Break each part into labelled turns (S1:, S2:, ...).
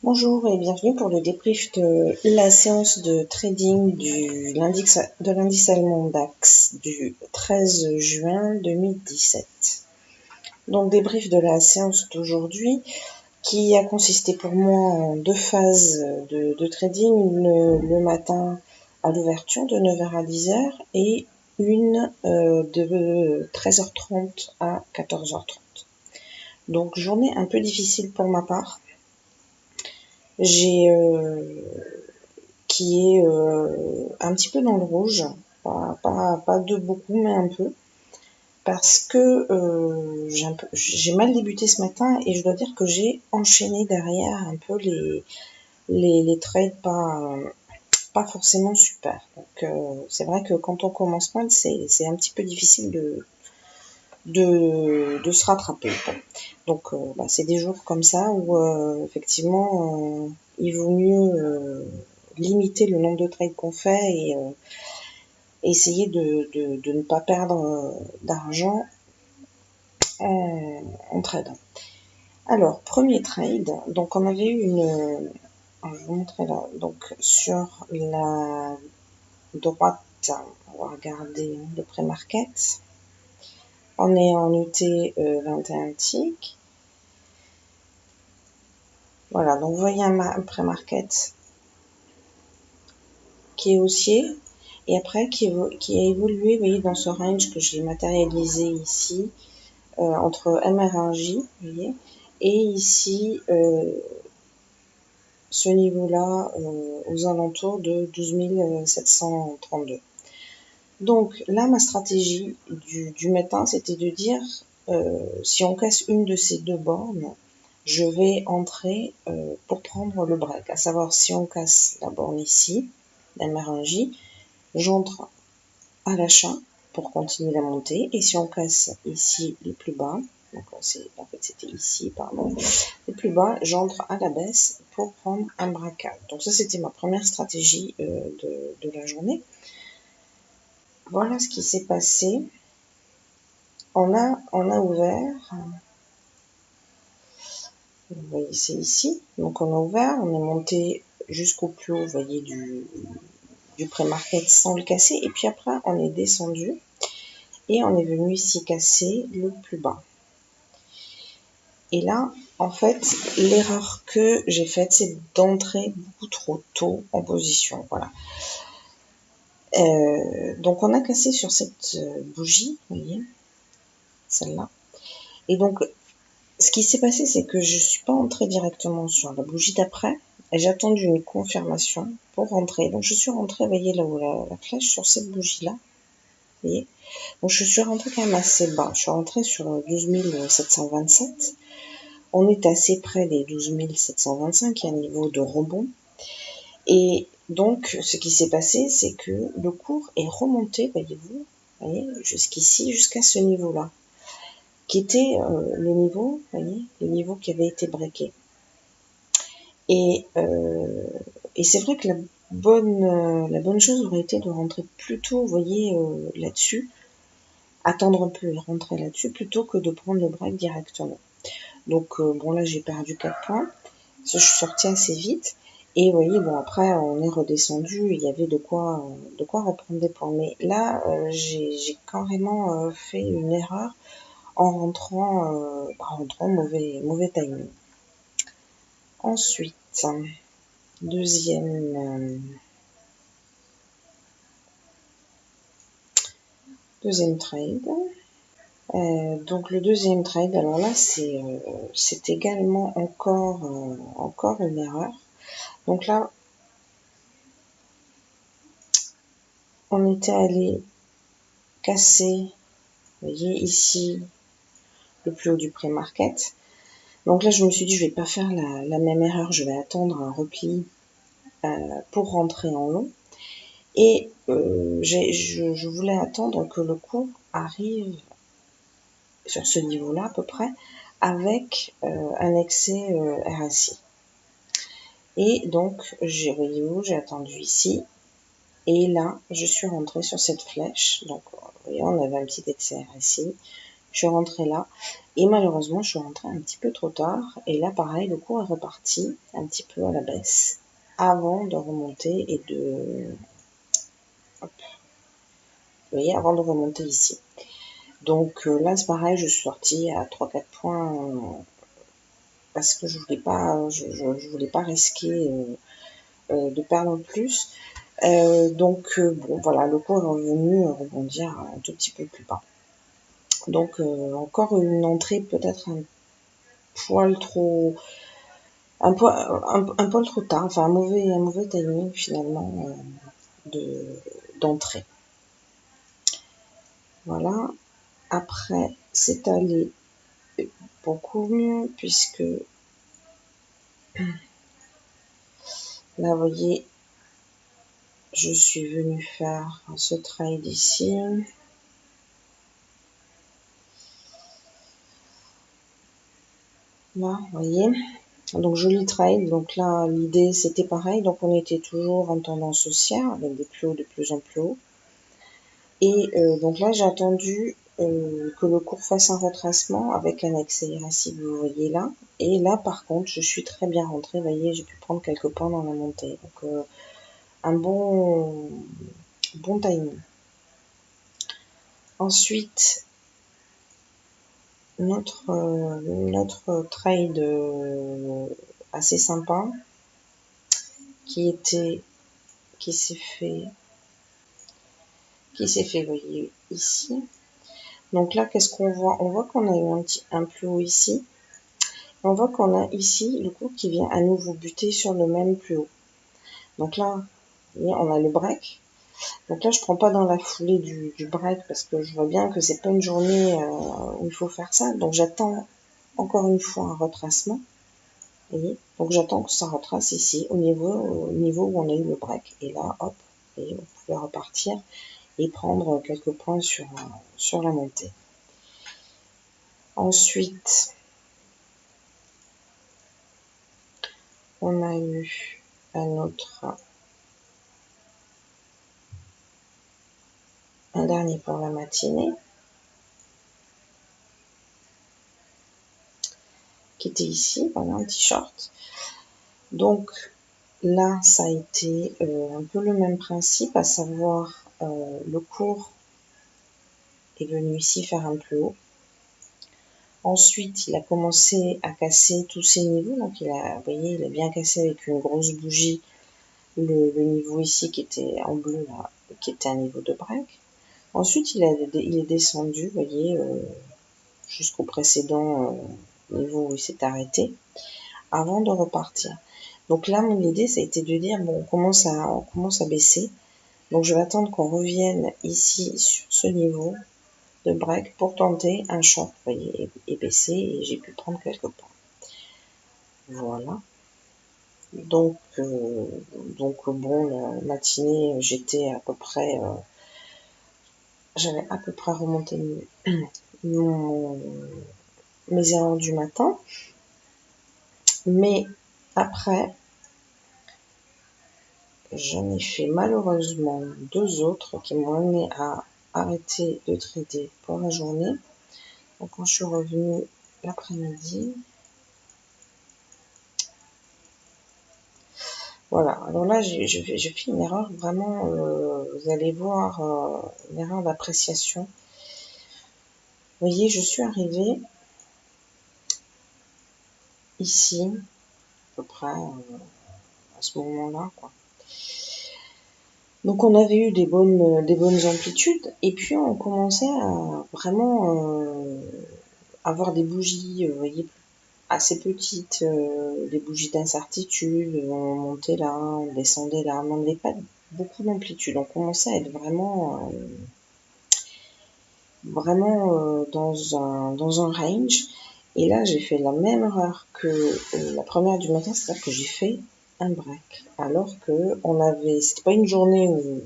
S1: Bonjour et bienvenue pour le débrief de la séance de trading de l'indice allemand DAX du 13 juin 2017. Donc débrief de la séance d'aujourd'hui qui a consisté pour moi en deux phases de trading, le matin à l'ouverture de 9h à 10h et une de 13h30 à 14h30. Donc journée un peu difficile pour ma part. J'ai qui est un petit peu dans le rouge, pas de beaucoup, mais un peu, parce que j'ai mal débuté ce matin et je dois dire que j'ai enchaîné derrière un peu les trades pas forcément super. Donc c'est vrai que quand on commence mal, c'est un petit peu difficile de se rattraper. Donc c'est des jours comme ça où effectivement il vaut mieux limiter le nombre de trades qu'on fait et essayer de ne pas perdre d'argent en trade. Alors, premier trade, donc on avait eu je vais vous montrer là, donc sur la droite, on va regarder le pré-market. On est en UT 21 tick. Voilà, donc vous voyez un pré-market qui est haussier et après qui a évolué, vous voyez, dans ce range que j'ai matérialisé ici, entre MR1J, vous voyez, et ici, ce niveau-là, aux alentours de 12 732. Donc là, ma stratégie du matin, c'était de dire, si on casse une de ces deux bornes, je vais entrer pour prendre le break. À savoir, si on casse la borne ici, MR1J, j'entre à l'achat pour continuer la montée. Et si on casse ici le plus bas, donc en fait c'était ici, pardon, le plus bas, j'entre à la baisse pour prendre un braquage. Donc ça c'était ma première stratégie de la journée. Voilà ce qui s'est passé. On a ouvert, vous voyez c'est ici, donc on a ouvert, on est monté jusqu'au plus haut, vous voyez, du pré-market sans le casser, et puis après on est descendu et on est venu ici casser le plus bas. Et là, en fait, l'erreur que j'ai faite, c'est d'entrer beaucoup trop tôt en position. Voilà. Donc, on a cassé sur cette bougie, vous voyez, celle-là. Et donc, ce qui s'est passé, c'est que je ne suis pas entrée directement sur la bougie d'après. J'ai attendu une confirmation pour rentrer. Donc, je suis rentrée, vous voyez, là où la flèche, sur cette bougie-là. Vous voyez. Donc, je suis rentrée quand même assez bas. Je suis rentrée sur 12 727. On est assez près des 12 725, il y a un niveau de rebond. Et donc, ce qui s'est passé, c'est que le cours est remonté, voyez-vous, jusqu'ici, jusqu'à ce niveau-là, qui était le niveau, voyez, le niveau qui avait été breaké. Et c'est vrai que la bonne chose aurait été de rentrer plus tôt, vous voyez, là-dessus, attendre un peu et rentrer là-dessus, plutôt que de prendre le break directement. Donc, bon, là, j'ai perdu 4 points. Je suis sortie assez vite. Et vous voyez, bon, après, on est redescendu. Il y avait de quoi reprendre des points. Mais là, j'ai carrément fait une erreur en rentrant mauvais timing. Ensuite, deuxième trade. Donc le deuxième trade, alors là c'est également encore une erreur. Donc là on était allé casser, vous voyez ici le plus haut du pré-market. Donc là je me suis dit je vais pas faire la même erreur, je vais attendre un repli pour rentrer en long. Et je voulais attendre que le cours arrive sur ce niveau-là à peu près, avec un excès RSI. Et donc, j'ai attendu ici, et là, je suis rentrée sur cette flèche. Donc, vous voyez, on avait un petit excès RSI. Je suis rentrée là. Et malheureusement, je suis rentrée un petit peu trop tard. Et là, pareil, le cours est reparti un petit peu à la baisse avant de remonter et de... Hop, vous voyez, avant de remonter ici. Donc là, c'est pareil, je suis sortie à 3-4 points parce que je voulais pas, je voulais pas risquer de perdre plus. Donc bon, voilà, le cours est revenu rebondir un tout petit peu plus bas. Donc encore une entrée peut-être poil trop, un poil trop tard, enfin un mauvais timing finalement d'entrée. Voilà. Après, c'est allé beaucoup mieux puisque là, vous voyez, je suis venue faire ce trade ici. Là, vous voyez. Donc, joli trade. Donc là, l'idée, c'était pareil. Donc, on était toujours en tendance haussière avec des plus hauts de plus en plus hauts. Et donc là, j'ai attendu que le cours fasse un retracement avec un accélératif, vous voyez là. Et là, par contre, je suis très bien rentrée. Vous voyez, j'ai pu prendre quelques points dans la montée. Donc, un bon timing. Ensuite, notre trade assez sympa qui s'est fait, vous voyez ici. Donc là, qu'est-ce qu'on voit? On voit qu'on a eu un plus haut ici. On voit qu'on a ici le cours qui vient à nouveau buter sur le même plus haut. Donc là, vous voyez, on a le break. Donc là, je prends pas dans la foulée du break parce que je vois bien que c'est pas une journée où il faut faire ça. Donc j'attends encore une fois un retracement. Vous voyez, donc j'attends que ça retrace ici au niveau où on a eu le break. Et là, hop, et vous pouvez repartir et prendre quelques points sur la montée. Ensuite, on a eu un dernier pour la matinée qui était ici, voilà, un petit short. Donc là, ça a été un peu le même principe, à savoir le cours est venu ici faire un plus haut. Ensuite, il a commencé à casser tous ses niveaux. Donc, vous voyez, il a bien cassé avec une grosse bougie le niveau ici qui était en bleu, là, qui était un niveau de break. Ensuite, il est descendu, vous voyez, jusqu'au précédent niveau où il s'est arrêté, avant de repartir. Donc là, mon idée, ça a été de dire, bon, on commence à baisser. Donc, je vais attendre qu'on revienne ici sur ce niveau de break pour tenter un short, vous voyez, et baisser, et j'ai pu prendre quelques points. Voilà. Donc bon, la matinée, j'étais à peu près, j'avais à peu près remonté mes erreurs du matin. Mais après, j'en ai fait malheureusement 2 autres qui m'ont amené à arrêter de trader pour la journée. Donc quand je suis revenue l'après-midi, voilà. Alors là, j'ai fait une erreur vraiment, vous allez voir, une erreur d'appréciation. Vous voyez, je suis arrivée ici, à peu près à ce moment-là, quoi. Donc on avait eu des bonnes amplitudes, et puis on commençait à vraiment avoir des bougies, vous voyez, assez petites, des bougies d'incertitude, on montait là, on descendait là, on n'avait pas beaucoup d'amplitude, on commençait à être vraiment dans un range. Et là, j'ai fait la même erreur que la première du matin, c'est-à-dire que j'ai fait un break. Alors que c'était pas une journée où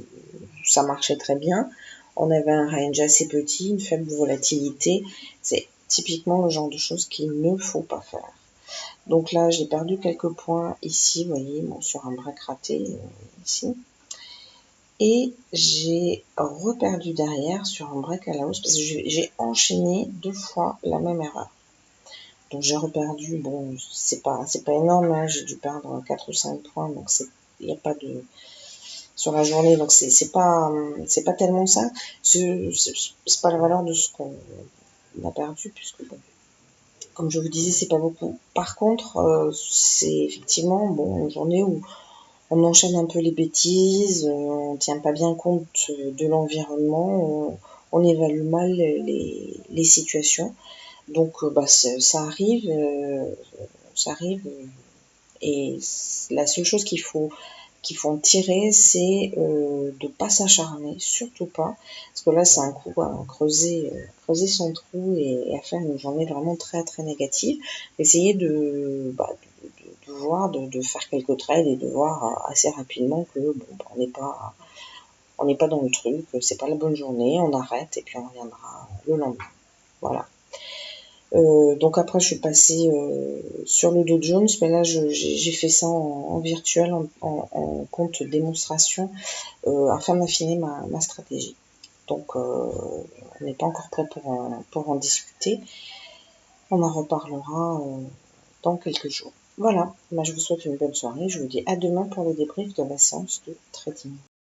S1: ça marchait très bien. On avait un range assez petit, une faible volatilité. C'est typiquement le genre de choses qu'il ne faut pas faire. Donc là, j'ai perdu quelques points ici, vous voyez, bon, sur un break raté, ici. Et j'ai reperdu derrière sur un break à la hausse parce que j'ai enchaîné 2 fois la même erreur. Donc j'ai reperdu, bon, c'est pas énorme, hein, j'ai dû perdre 4 ou 5 points, donc il n'y a pas de sur la journée, donc c'est pas tellement ça. C'est pas la valeur de ce qu'on a perdu, puisque bon, comme je vous disais, c'est pas beaucoup. Par contre, c'est effectivement bon une journée où on enchaîne un peu les bêtises, on tient pas bien compte de l'environnement, on évalue mal les situations. Donc bah, ça arrive, et la seule chose qu'il faut en tirer, c'est de pas s'acharner, surtout pas, parce que là c'est un coup à creuser son trou et à faire une journée vraiment très très négative. Essayer de voir, de faire quelques trades et de voir assez rapidement que bon, on n'est pas dans le truc, c'est pas la bonne journée, on arrête et puis on reviendra le lendemain. Voilà. Donc après je suis passée sur le Dow Jones, mais là j'ai fait ça en virtuel, en compte démonstration, afin d'affiner ma stratégie. Donc on n'est pas encore prêt pour en discuter. On en reparlera dans quelques jours. Voilà, je vous souhaite une bonne soirée. Je vous dis à demain pour le débrief de la séance de trading.